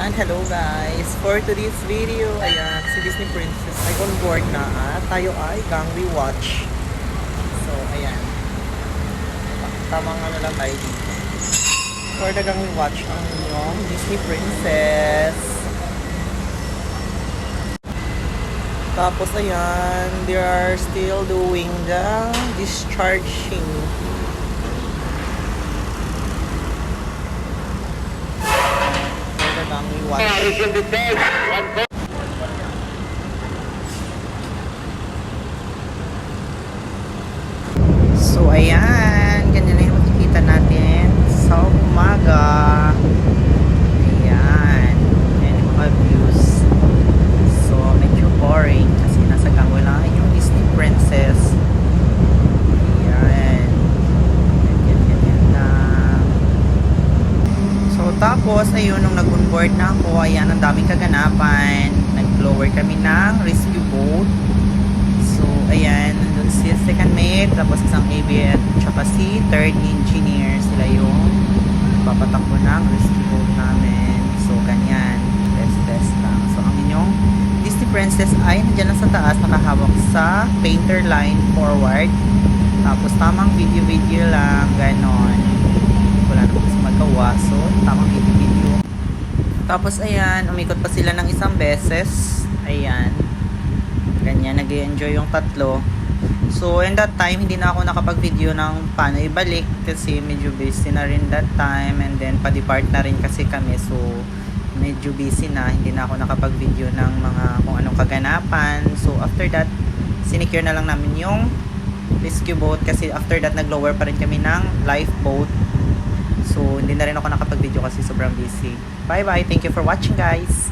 Ayan, hello guys. For today's video, ayan, si Disney Princess ay on board na at tayo ay Gangway Watch. So, ayan. Tamang ano lang tayo dito. For the Gangway Watch ang inyong Disney Princess. Tapos, ayan, they are still doing the discharging. Gangway Watch. So, ayan. Ganyan na yung makikita natin sa umaga. Ayan. Ayan yung mga views. So, medyo boring kasi nasa Gangway lang yung Disney Princess. Ayan. Ganyan lang. So, tapos, ayun, nung nag-onboard na ako, ayan, ang daming kaganapan. Nag-lower kami ng rescue boat. So, ayan, nandun si second mate, tapos isang ABF, tsaka si third engineer. Sila yung papatakbo ng rescue boat namin. So, ganyan. Test lang. So, ang inyong Disney Princess ay nandiyan lang sa taas, nakahawak sa painter line forward. Tapos, tamang video lang, ganon. Wala naman kasi magawa. So, tamang video. Tapos, ayan, umikot pa sila ng isang beses. Ayan. Ganyan, nag-enjoy yung tatlo. So, in that time, hindi na ako nakapag-video ng paano ibalik kasi medyo busy na rin that time and then pa-depart na rin kasi kami. So, medyo busy na. Hindi na ako nakapag-video ng mga kung anong kaganapan. So, after that, sinecure na lang namin yung rescue boat kasi after that, nag-lower pa rin kami ng lifeboat. So, hindi na rin ako nakapag-video kasi sobrang busy. Bye-bye! Thank you for watching, guys!